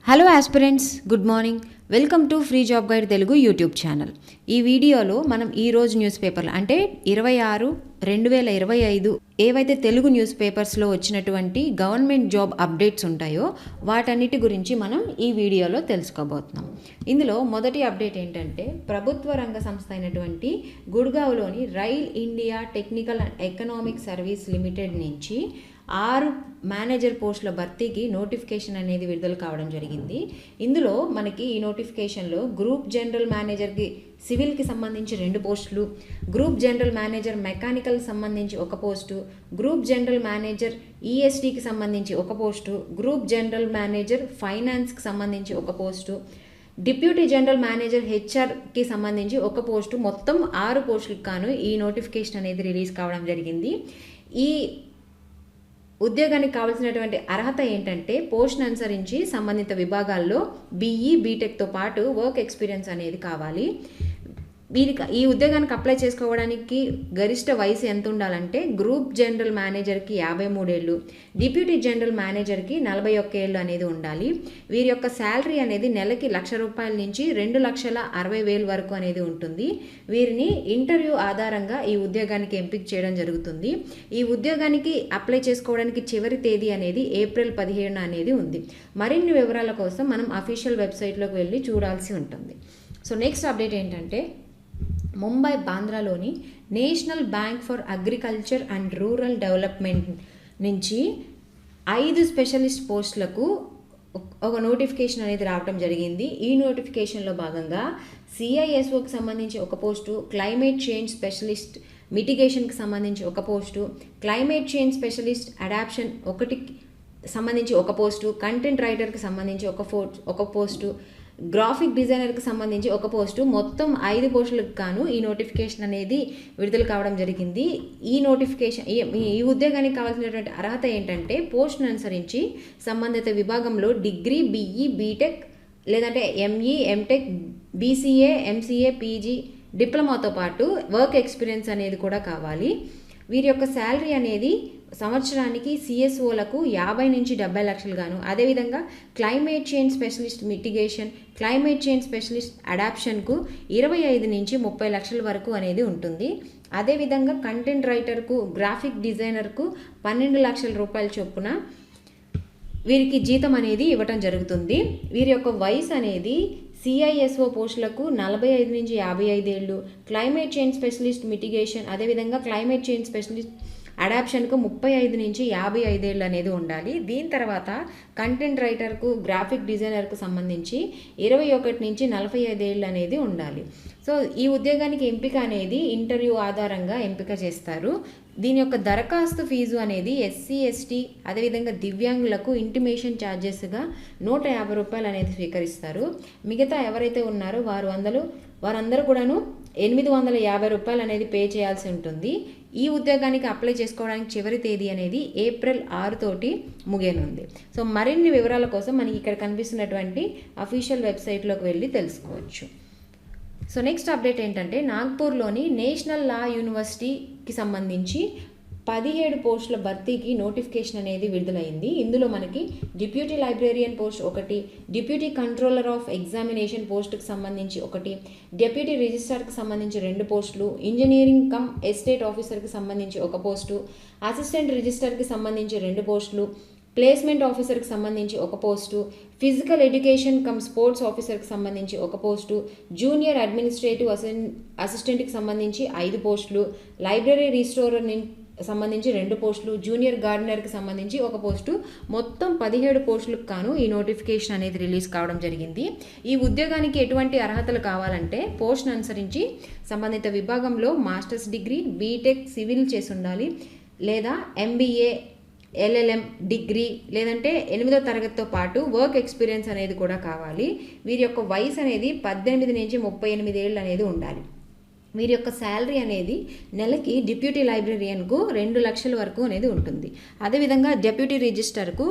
Hello aspirants, good morning. Welcome to free job guide Telugu YouTube channel. ఈ వీడియోలో మనం ఈరోజు న్యూస్ పేపర్లు అంటే 26/2025 ఏవైతే తెలుగు న్యూస్ పేపర్స్లో వచ్చినటువంటి గవర్నమెంట్ జాబ్ అప్డేట్స్ ఉంటాయో వాటన్నిటి గురించి మనం ఈ వీడియోలో తెలుసుకోబోతున్నాం. ఇందులో మొదటి అప్డేట్ ఏంటంటే ప్రభుత్వ రంగ సంస్థ అయినటువంటి గుడ్గావ్లోని rail India technical and economic service limited నుంచి 6 మేనేజర్ పోస్టుల భర్తీకి నోటిఫికేషన్ అనేది విడుదల కావడం జరిగింది. ఇందులో మనకి ఈ నోటిఫికేషన్లో గ్రూప్ జనరల్ మేనేజర్కి సివిల్కి సంబంధించి 2 పోస్టులు, గ్రూప్ జనరల్ మేనేజర్ మెకానికల్ సంబంధించి 1 పోస్టు, గ్రూప్ జనరల్ మేనేజర్ ఈఎస్టీకి సంబంధించి 1 పోస్టు, గ్రూప్ జనరల్ మేనేజర్ ఫైనాన్స్కి సంబంధించి 1 పోస్టు, డిప్యూటీ జనరల్ మేనేజర్ హెచ్ఆర్కి సంబంధించి 1 పోస్టు, మొత్తం 6 పోస్టులకు గాను ఈ నోటిఫికేషన్ అనేది రిలీజ్ కావడం జరిగింది. ఈ ఉద్యోగానికి కావాల్సినటువంటి అర్హత ఏంటంటే పోస్ట్ను అనుసరించి సంబంధిత విభాగాల్లో బీఈ బీటెక్తో పాటు వర్క్ ఎక్స్పీరియన్స్ అనేది కావాలి. ఈ ఉద్యోగానికి అప్లై చేసుకోవడానికి గరిష్ట వయసు ఎంత ఉండాలంటే గ్రూప్ జనరల్ మేనేజర్కి 53 ఏళ్ళు, డిప్యూటీ జనరల్ మేనేజర్కి 41 ఏళ్ళు అనేది ఉండాలి. వీరి యొక్క శాలరీ అనేది నెలకి ₹1,00,000 నుంచి 2,60,000 వరకు అనేది ఉంటుంది. వీరిని ఇంటర్వ్యూ ఆధారంగా ఈ ఉద్యోగానికి ఎంపిక చేయడం జరుగుతుంది. ఈ ఉద్యోగానికి అప్లై చేసుకోవడానికి చివరి తేదీ అనేది ఏప్రిల్ 17 అనేది ఉంది. మరిన్ని వివరాల కోసం మనం అఫీషియల్ వెబ్సైట్లోకి వెళ్ళి చూడాల్సి ఉంటుంది. సో నెక్స్ట్ అప్డేట్ ఏంటంటే ముంబై బాంద్రాలోని national bank for agriculture and rural development నుంచి 5 స్పెషలిస్ట్ పోస్టులకు ఒక నోటిఫికేషన్ అనేది రావడం జరిగింది. ఈ నోటిఫికేషన్లో భాగంగా సిఐఎస్ఓకి సంబంధించి 1 పోస్టు, క్లైమేట్ చేంజ్ స్పెషలిస్ట్ మిటిగేషన్కి సంబంధించి 1 post, climate change specialist adaption 1కి సంబంధించి 1 పోస్టు, కంటెంట్ రైటర్కి సంబంధించి 1 పోస్టు, గ్రాఫిక్ డిజైనర్కి సంబంధించి 1 పోస్టు, మొత్తం 5 పోస్టులకు గాను ఈ నోటిఫికేషన్ అనేది విడుదల కావడం జరిగింది. ఈ ఉద్యోగానికి కావాల్సినటువంటి అర్హత ఏంటంటే పోస్టును అనుసరించి సంబంధిత విభాగంలో డిగ్రీ, బీఈ, బీటెక్ లేదంటే ME, MTech, BCA, MCA, PG, డిప్లొమాతో పాటు వర్క్ ఎక్స్పీరియన్స్ అనేది కూడా కావాలి. వీరి యొక్క శాలరీ అనేది సంవత్సరానికి సిఎస్ఓలకు 50 నుంచి 70 లక్షలు గాను, అదేవిధంగా climate change specialist mitigation, climate change specialist అడాప్షన్కు 25 నుంచి 30 లక్షల వరకు అనేది ఉంటుంది. అదేవిధంగా కంటెంట్ రైటర్కు, గ్రాఫిక్ డిజైనర్కు 12 లక్షల రూపాయల చొప్పున వీరికి జీతం అనేది ఇవ్వటం జరుగుతుంది. వీరి యొక్క వయసు అనేది సిఐఎస్ఓ పోస్టులకు 45 నుంచి 55 ఏళ్ళు, క్లైమేట్ చేంజ్ స్పెషలిస్ట్ మిటిగేషన్ అదేవిధంగా క్లైమేట్ చేంజ్ స్పెషలిస్ట్ అడాప్షన్కు 35 నుంచి 55 ఏళ్ళు అనేది ఉండాలి. దీని తర్వాత కంటెంట్ రైటర్కు, గ్రాఫిక్ డిజైనర్కు సంబంధించి 21 నుంచి 45 ఏళ్ళు అనేది ఉండాలి. సో ఈ ఉద్యోగానికి ఎంపిక అనేది ఇంటర్వ్యూ ఆధారంగా ఎంపిక చేస్తారు. దీని యొక్క దరఖాస్తు ఫీజు అనేది ఎస్సీ, ఎస్టీ అదేవిధంగా దివ్యాంగులకు ఇంటిమేషన్ ఛార్జెస్గా ₹150 అనేది స్వీకరిస్తారు. మిగతా ఎవరైతే ఉన్నారో వారందరూ కూడాను ₹850 అనేది పే చేయాల్సి ఉంటుంది. ఈ ఉద్యోగానికి అప్లై చేసుకోవడానికి చివరి తేదీ అనేది ఏప్రిల్ 6 తోటి ముగియనుంది. సో మరిన్ని వివరాల కోసం మనకి ఇక్కడ కనిపిస్తున్నటువంటి అఫీషియల్ వెబ్సైట్లోకి వెళ్ళి తెలుసుకోవచ్చు. సో నెక్స్ట్ అప్డేట్ ఏంటంటే నాగ్పూర్లోని నేషనల్ లా యూనివర్సిటీకి సంబంధించి 17 పోస్టుల భర్తీకి నోటిఫికేషన్ అనేది విడుదలైంది. ఇందులో మనకి deputy librarian post 1, deputy controller of examination పోస్టుకి సంబంధించి 1, డిప్యూటీ రిజిస్ట్రార్కి సంబంధించి 2 పోస్టులు, ఇంజనీరింగ్ కమ్ ఎస్టేట్ ఆఫీసర్కి సంబంధించి 1 పోస్టు, అసిస్టెంట్ రిజిస్ట్రార్కి సంబంధించి 2 పోస్టులు, ప్లేస్మెంట్ ఆఫీసర్కి సంబంధించి 1 post, physical education come sports ఆఫీసర్కి సంబంధించి 1 పోస్టు, జూనియర్ అడ్మినిస్ట్రేటివ్ అసిస్టెంట్కి సంబంధించి 5 పోస్టులు, లైబ్రరీ రిజిస్ట్రార్ సంబంధించి 2 పోస్టులు, జూనియర్ గార్డెనర్కి సంబంధించి 1 పోస్టు, మొత్తం 17 పోస్టులకు గాను ఈ నోటిఫికేషన్ అనేది రిలీజ్ కావడం జరిగింది. ఈ ఉద్యోగానికి ఎటువంటి అర్హతలు కావాలంటే పోస్ట్ను అనుసరించి సంబంధిత విభాగంలో మాస్టర్స్ డిగ్రీ, బీటెక్ సివిల్ చేసి ఉండాలి, లేదా ఎంబీఏ, ఎల్ఎల్ఎం డిగ్రీ లేదంటే 8వ తరగతితో పాటు వర్క్ ఎక్స్పీరియన్స్ అనేది కూడా కావాలి. వీరి యొక్క వయసు అనేది 18 నుంచి 38 ఏళ్ళు అనేది ఉండాలి. వీరి యొక్క శాలరీ అనేది నెలకి డిప్యూటీ లైబ్రేరియన్కు 2 లక్షల వరకు అనేది ఉంటుంది. అదేవిధంగా డిప్యూటీ రిజిస్టర్కు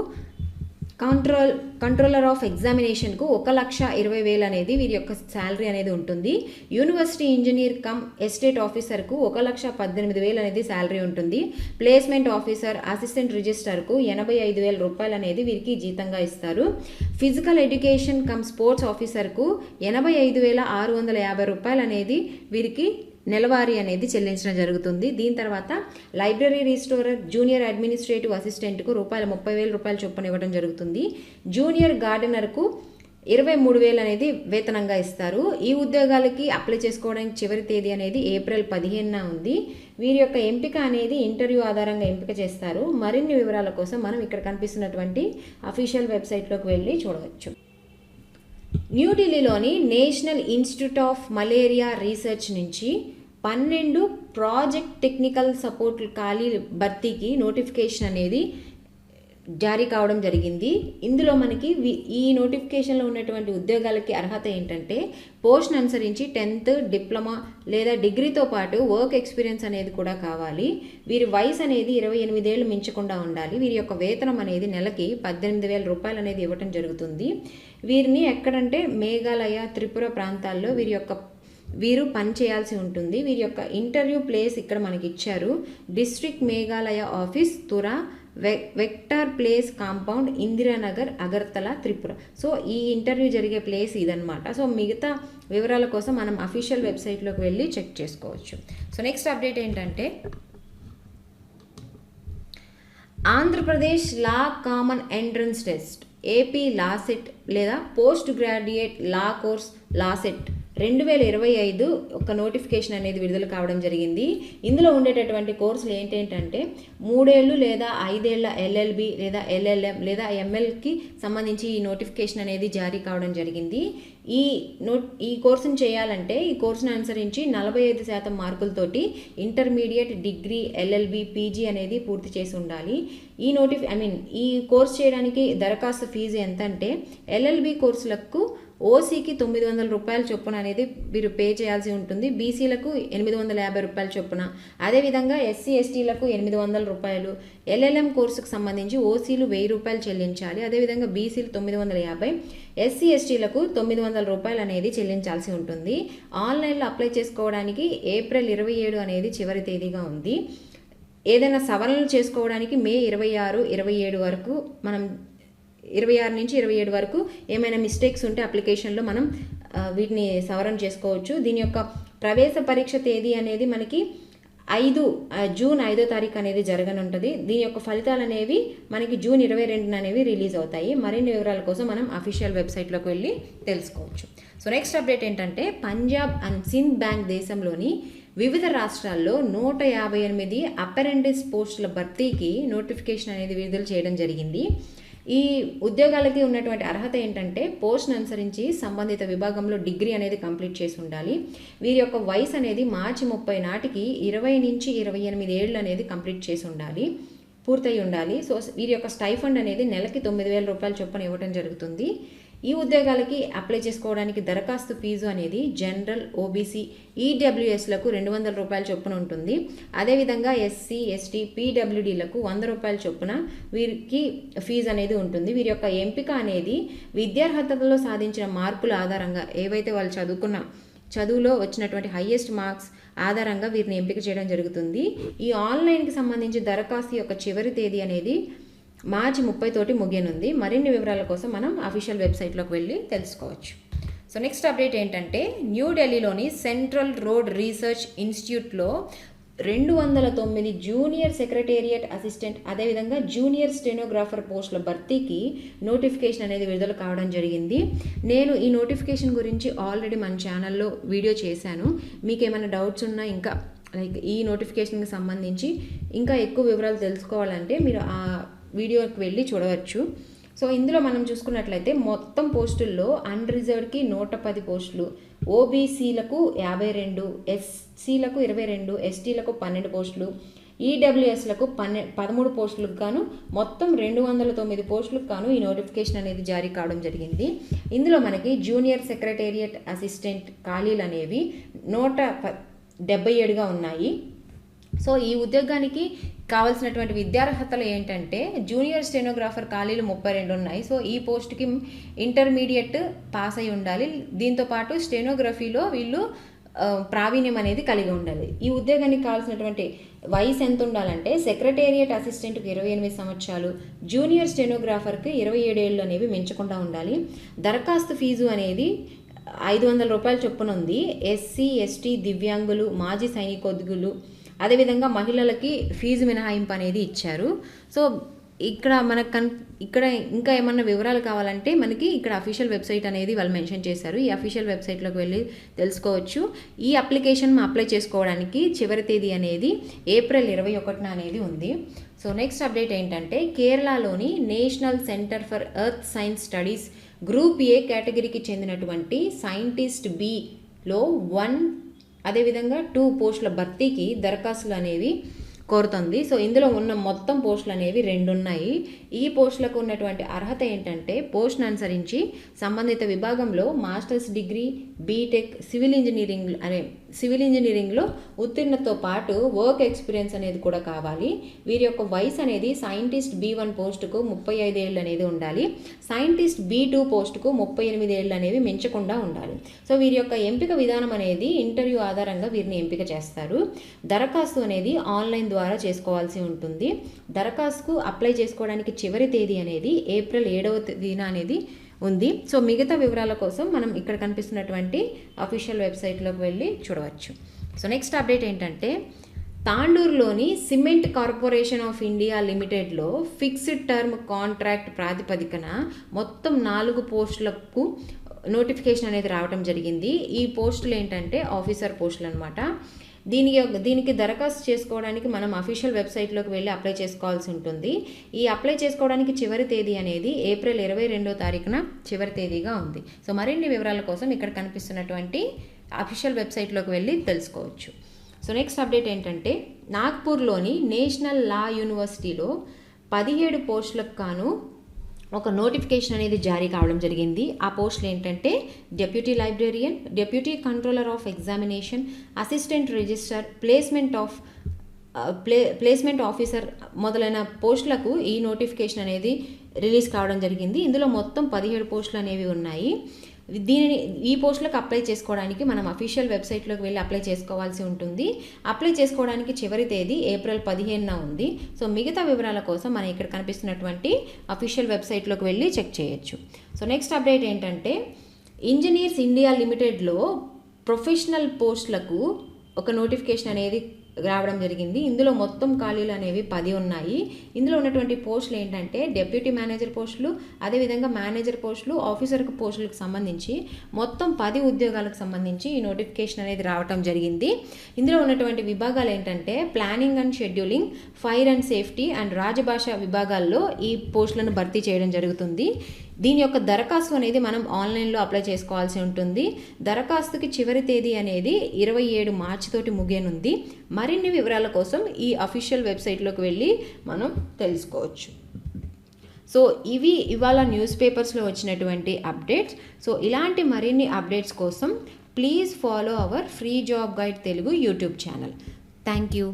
కంట్రోలర్ ఆఫ్ ఎగ్జామినేషన్కు 1,20,000 అనేది వీరి యొక్క శాలరీ అనేది ఉంటుంది. యూనివర్సిటీ ఇంజనీర్ కమ్ ఎస్టేట్ ఆఫీసర్కు 1,18,000 అనేది శాలరీ ఉంటుంది. ప్లేస్మెంట్ ఆఫీసర్, అసిస్టెంట్ రిజిస్టర్కు 85,000 రూపాయలు అనేది వీరికి జీతంగా ఇస్తారు. ఫిజికల్ ఎడ్యుకేషన్ కమ్ స్పోర్ట్స్ ఆఫీసర్కు 85,650 రూపాయలు అనేది వీరికి నెలవారీ అనేది చెల్లించడం జరుగుతుంది. దీని తర్వాత లైబ్రరీ రిజిస్ట్రార్, జూనియర్ అడ్మినిస్ట్రేటివ్ అసిస్టెంట్కు ₹30,000 చొప్పున ఇవ్వడం జరుగుతుంది. జూనియర్ గార్డెనర్కు 23,000 అనేది వేతనంగా ఇస్తారు. ఈ ఉద్యోగాలకి అప్లై చేసుకోవడానికి చివరి తేదీ అనేది ఏప్రిల్ 15న ఉంది. వీరి యొక్క ఎంపిక అనేది ఇంటర్వ్యూ ఆధారంగా ఎంపిక చేస్తారు. మరిన్ని వివరాల కోసం మనం ఇక్కడ కనిపిస్తున్నటువంటి అఫీషియల్ వెబ్సైట్లోకి వెళ్ళి చూడవచ్చు. న్యూఢిల్లీలోని national institute of malaria research నుంచి 12 ప్రాజెక్ట్ టెక్నికల్ సపోర్ట్ ఖాళీ భర్తీకి నోటిఫికేషన్ అనేది జారీ కావడం జరిగింది. ఇందులో మనకి ఈ నోటిఫికేషన్లో ఉన్నటువంటి ఉద్యోగాలకి అర్హత ఏంటంటే పోస్ట్ని అనుసరించి 10th డిప్లొమా లేదా డిగ్రీతో పాటు వర్క్ ఎక్స్పీరియన్స్ అనేది కూడా కావాలి. వీరి వయసు అనేది 28 ఏళ్ళు మించకుండా ఉండాలి. వీరి యొక్క వేతనం అనేది నెలకి 18,000 రూపాయలు అనేది ఇవ్వటం జరుగుతుంది. వీరిని ఎక్కడంటే మేఘాలయ, త్రిపుర ప్రాంతాల్లో వీరు పని చేయాల్సి ఉంటుంది. వీరి యొక్క ఇంటర్వ్యూ ప్లేస్ ఇక్కడ మనకి ఇచ్చారు. District Meghalaya office, Tura, vector place compound, Indiranagar, Agartala, Tripura. So ఈ ఇంటర్వ్యూ జరిగే ప్లేస్ ఇదనమాట. సో మిగతా వివరాల కోసం మనం అఫీషియల్ వెబ్సైట్లోకి వెళ్ళి చెక్ చేసుకోవచ్చు. సో నెక్స్ట్ అప్డేట్ ఏంటంటే Andhra Pradesh law common entrance test, AP LAWCET లేదా post graduate law course LAWCET 2025 ఒక నోటిఫికేషన్ అనేది విడుదల కావడం జరిగింది. ఇందులో ఉండేటటువంటి కోర్సులు ఏంటంటే 3 ఏళ్ళు లేదా 5 ఏళ్ల ఎల్ఎల్బి లేదా ఎల్ఎల్ఎం లేదా ఎంఎల్కి సంబంధించి ఈ నోటిఫికేషన్ అనేది జారీ కావడం జరిగింది. ఈ కోర్సును చేయాలంటే ఈ కోర్సును అనుసరించి 45% మార్కులతోటి ఇంటర్మీడియట్, డిగ్రీ, ఎల్ఎల్బి, పీజీ అనేది పూర్తి చేసి ఉండాలి. ఈ కోర్స్ చేయడానికి దరఖాస్తు ఫీజు ఎంత అంటే ఎల్ఎల్బి కోర్సులకు ఓసీకి 900 రూపాయల చొప్పున అనేది మీరు పే చేయాల్సి ఉంటుంది. బీసీలకు 850 రూపాయల చొప్పున, అదేవిధంగా ఎస్సీ ఎస్టీలకు 800 రూపాయలు, ఎల్ఎల్ఎం కోర్సుకు సంబంధించి ఓసీలు 1000 రూపాయలు చెల్లించాలి. అదేవిధంగా బీసీలు 950, ఎస్సీ ఎస్టీలకు 900 రూపాయలు అనేది చెల్లించాల్సి ఉంటుంది. ఆన్లైన్లో అప్లై చేసుకోవడానికి ఏప్రిల్ 27 అనేది చివరి తేదీగా ఉంది. ఏదైనా సవరణలు చేసుకోవడానికి మే 26, 27 వరకు మనం 26 నుంచి 27 వరకు ఏమైనా మిస్టేక్స్ ఉంటే అప్లికేషన్లో మనం వీటిని సవరణ చేసుకోవచ్చు. దీని యొక్క ప్రవేశ పరీక్ష తేదీ అనేది మనకి జూన్ 5వ తారీఖు అనేది జరగనుంటుంది. దీని యొక్క ఫలితాలు అనేవి మనకి జూన్ 22న అనేవి రిలీజ్ అవుతాయి. మరిన్ని వివరాల కోసం మనం అఫీషియల్ వెబ్సైట్లోకి వెళ్ళి తెలుసుకోవచ్చు. సో నెక్స్ట్ అప్డేట్ ఏంటంటే పంజాబ్ అండ్ సింధ్ బ్యాంక్ దేశంలోని వివిధ రాష్ట్రాల్లో 158 అప్రెంటిస్ పోస్టుల భర్తీకి నోటిఫికేషన్ అనేది విడుదల చేయడం జరిగింది. ఈ ఉద్యోగాలకి ఉన్నటువంటి అర్హత ఏంటంటే పోస్ట్ను అనుసరించి సంబంధిత విభాగంలో డిగ్రీ అనేది కంప్లీట్ చేసి ఉండాలి. వీరి యొక్క వయసు అనేది మార్చి 30 నాటికి 20 నుంచి 28 ఏళ్ళు అనేది కంప్లీట్ చేసి ఉండాలి, పూర్తయి ఉండాలి. సో వీరి యొక్క స్టైఫండ్ అనేది నెలకి 9,000 రూపాయల చొప్పున ఇవ్వడం జరుగుతుంది. ఈ ఉద్యోగాలకి అప్లై చేసుకోవడానికి దరఖాస్తు ఫీజు అనేది జనరల్, ఓబీసీ, ఈడబ్ల్యూఎస్లకు 200 రూపాయల చొప్పున ఉంటుంది. అదేవిధంగా ఎస్సీ, ఎస్టీ, పీడబ్ల్యూడీలకు 100 రూపాయల చొప్పున వీరికి ఫీజు అనేది ఉంటుంది. వీరి యొక్క ఎంపిక అనేది విద్యార్హతలో సాధించిన మార్కుల ఆధారంగా ఏవైతే వాళ్ళు చదువులో వచ్చినటువంటి హైయెస్ట్ మార్క్స్ ఆధారంగా వీరిని ఎంపిక చేయడం జరుగుతుంది. ఈ ఆన్లైన్కి సంబంధించి దరఖాస్తు యొక్క చివరి తేదీ అనేది మార్చి 30 తోటి ముగియనుంది. మరిన్ని వివరాల కోసం మనం అఫీషియల్ వెబ్సైట్లోకి వెళ్ళి తెలుసుకోవచ్చు. సో నెక్స్ట్ అప్డేట్ ఏంటంటే న్యూఢిల్లీలోని సెంట్రల్ రోడ్ రీసెర్చ్ ఇన్స్టిట్యూట్లో 209 జూనియర్ సెక్రటేరియట్ అసిస్టెంట్, అదేవిధంగా జూనియర్ స్టెనోగ్రాఫర్ పోస్టుల భర్తీకి నోటిఫికేషన్ అనేది విడుదల కావడం జరిగింది. నేను ఈ నోటిఫికేషన్ గురించి ఆల్రెడీ మన ఛానల్లో వీడియో చేశాను. మీకు ఏమైనా డౌట్స్ ఉన్నా ఇంకా ఈ నోటిఫికేషన్కి సంబంధించి ఇంకా ఎక్కువ వివరాలు తెలుసుకోవాలంటే మీరు ఆ వీడియోకి వెళ్ళి చూడవచ్చు. సో ఇందులో మనం చూసుకున్నట్లయితే మొత్తం పోస్టుల్లో అన్రిజర్వ్డ్కి 110 పోస్టులు, ఓబీసీలకు 52, ఎస్సీలకు 22, ఎస్టీలకు 12 పోస్టులు, ఈడబ్ల్యూఎస్లకు 13 పోస్టులకు గాను మొత్తం 209 పోస్టులకు గాను ఈ నోటిఫికేషన్ అనేది జారీ కావడం జరిగింది. ఇందులో మనకి జూనియర్ సెక్రటేరియట్ అసిస్టెంట్ ఖాళీలు అనేవి 177గా ఉన్నాయి. సో ఈ ఉద్యోగానికి కావాల్సినటువంటి విద్యార్హతలు ఏంటంటే జూనియర్ స్టెనోగ్రాఫర్ ఖాళీలు 32 ఉన్నాయి. సో ఈ పోస్ట్కి ఇంటర్మీడియట్ పాస్ అయి ఉండాలి. దీంతోపాటు స్టెనోగ్రఫీలో వీళ్ళు ప్రావీణ్యం అనేది కలిగి ఉండాలి. ఈ ఉద్యోగానికి కావాల్సినటువంటి వయసు ఎంత ఉండాలంటే సెక్రటేరియట్ అసిస్టెంట్కి 28 సంవత్సరాలు, జూనియర్ స్టెనోగ్రాఫర్కి 27 ఏళ్ళు అనేవి మించకుండా ఉండాలి. దరఖాస్తు ఫీజు అనేది 500 రూపాయల చొప్పున ఉంది. ఎస్సీ, ఎస్టీ, దివ్యాంగులు, మాజీ సైనికోద్యోగులు, అదేవిధంగా మహిళలకి ఫీజు మినహాయింపు అనేది ఇచ్చారు. సో ఇక్కడ మనకు ఇక్కడ ఇంకా ఏమన్నా వివరాలు కావాలంటే మనకి ఇక్కడ అఫీషియల్ వెబ్సైట్ అనేది వాళ్ళు మెన్షన్ చేశారు. ఈ అఫీషియల్ వెబ్సైట్లోకి వెళ్ళి తెలుసుకోవచ్చు. ఈ అప్లికేషన్ అప్లై చేసుకోవడానికి చివరి తేదీ అనేది ఏప్రిల్ 21 అనేది ఉంది. సో నెక్స్ట్ అప్డేట్ ఏంటంటే కేరళలోని national centre for earth science studies group A కేటగిరీకి చెందినటువంటి సైంటిస్ట్ బిలో 1 అదేవిధంగా 2 పోస్టుల భర్తీకి దరఖాస్తులు అనేవి కోరుతుంది. సో ఇందులో ఉన్న మొత్తం పోస్టులు అనేవి 2 ఉన్నాయి. ఈ పోస్టులకు ఉన్నటువంటి అర్హత ఏంటంటే పోస్ట్ను అనుసరించి సంబంధిత విభాగంలో మాస్టర్స్ డిగ్రీ, బీటెక్, సివిల్ ఇంజనీరింగ్లో ఉత్తీర్ణతో పాటు వర్క్ ఎక్స్పీరియన్స్ అనేది కూడా కావాలి. వీరి యొక్క వయసు అనేది సైంటిస్ట్ B1 పోస్టుకు 35 ఏళ్ళు అనేది ఉండాలి. సైంటిస్ట్ B2 పోస్టుకు 38 ఏళ్ళు అనేవి మించకుండా ఉండాలి. సో వీరి యొక్క ఎంపిక విధానం అనేది ఇంటర్వ్యూ ఆధారంగా వీరిని ఎంపిక చేస్తారు. దరఖాస్తు అనేది ఆన్లైన్ ద్వారా చేసుకోవాల్సి ఉంటుంది. దరఖాస్తుకు అప్లై చేసుకోవడానికి చివరి తేదీ అనేది ఏప్రిల్ 7వ తేదీన అనేది ఉంది. సో మిగతా వివరాల కోసం మనం ఇక్కడ కనిపిస్తున్నటువంటి అఫీషియల్ వెబ్సైట్లోకి వెళ్ళి చూడవచ్చు. సో నెక్స్ట్ అప్డేట్ ఏంటంటే తాండూరులోని సిమెంట్ కార్పొరేషన్ ఆఫ్ ఇండియా లిమిటెడ్లో ఫిక్స్డ్ టర్మ్ కాంట్రాక్ట్ ప్రాతిపదికన మొత్తం 4 పోస్టులకు నోటిఫికేషన్ అనేది రావడం జరిగింది. ఈ పోస్టులు ఏంటంటే ఆఫీసర్ పోస్టులు అనమాట. దీనికి దరఖాస్తు చేసుకోవడానికి మనం అఫీషియల్ వెబ్సైట్లోకి వెళ్ళి అప్లై చేసుకోవాల్సి ఉంటుంది. ఈ అప్లై చేసుకోవడానికి చివరి తేదీ అనేది ఏప్రిల్ 22వ తారీఖున చివరి తేదీగా ఉంది. సో మరిన్ని వివరాల కోసం ఇక్కడ కనిపిస్తున్నటువంటి అఫీషియల్ వెబ్సైట్లోకి వెళ్ళి తెలుసుకోవచ్చు. సో నెక్స్ట్ అప్డేట్ ఏంటంటే నాగ్పూర్లోని నేషనల్ లా యూనివర్సిటీలో 17 పోస్టులకు గాను ఒక నోటిఫికేషన్ అనేది జారీ కావడం జరిగింది. ఆ పోస్టులు ఏంటంటే deputy librarian, deputy controller of examination, assistant registrar, placement officer మొదలైన పోస్టులకు ఈ నోటిఫికేషన్ అనేది రిలీజ్ కావడం జరిగింది. ఇందులో మొత్తం 17 పోస్టులు అనేవి ఉన్నాయి. ఈ పోస్టులకు అప్లై చేసుకోవడానికి మనం అఫీషియల్ వెబ్సైట్లోకి వెళ్ళి అప్లై చేసుకోవాల్సి ఉంటుంది. అప్లై చేసుకోవడానికి చివరి తేదీ ఏప్రిల్ 15న ఉంది. సో మిగతా వివరాల కోసం మనం ఇక్కడ కనిపిస్తున్నటువంటి అఫీషియల్ వెబ్సైట్లోకి వెళ్ళి చెక్ చేయొచ్చు. సో నెక్స్ట్ అప్డేట్ ఏంటంటే ఇంజనీర్స్ ఇండియా లిమిటెడ్లో ప్రొఫెషనల్ పోస్టులకు ఒక నోటిఫికేషన్ అనేది రావడం జరిగింది. ఇందులో మొత్తం ఖాళీలు అనేవి 10 ఉన్నాయి. ఇందులో ఉన్నటువంటి పోస్టులు ఏంటంటే డెప్యూటీ మేనేజర్ పోస్టులు, అదేవిధంగా మేనేజర్ పోస్టులు, ఆఫీసర్ పోస్టులకు సంబంధించి మొత్తం 10 ఉద్యోగాలకు సంబంధించి ఈ నోటిఫికేషన్ అనేది రావడం జరిగింది. ఇందులో ఉన్నటువంటి విభాగాలు ఏంటంటే planning and scheduling, fire and safety and Rajbhasha విభాగాల్లో ఈ పోస్టులను భర్తీ చేయడం జరుగుతుంది. దీని యొక్క దరఖాస్తు అనేది మనం ఆన్లైన్లో అప్లై చేసుకోవాల్సి ఉంటుంది. దరఖాస్తుకి చివరి తేదీ అనేది 27 మార్చి తోటి ముగియనుంది. మరిన్ని వివరాల కోసం ఈ అఫీషియల్ వెబ్సైట్లోకి వెళ్ళి మనం తెలుసుకోవచ్చు. సో ఇవి ఇవాళ న్యూస్ పేపర్స్లో వచ్చినటువంటి అప్డేట్స్. సో ఇలాంటి మరిన్ని అప్డేట్స్ కోసం please follow our free job guide Telugu YouTube channel. Thank you.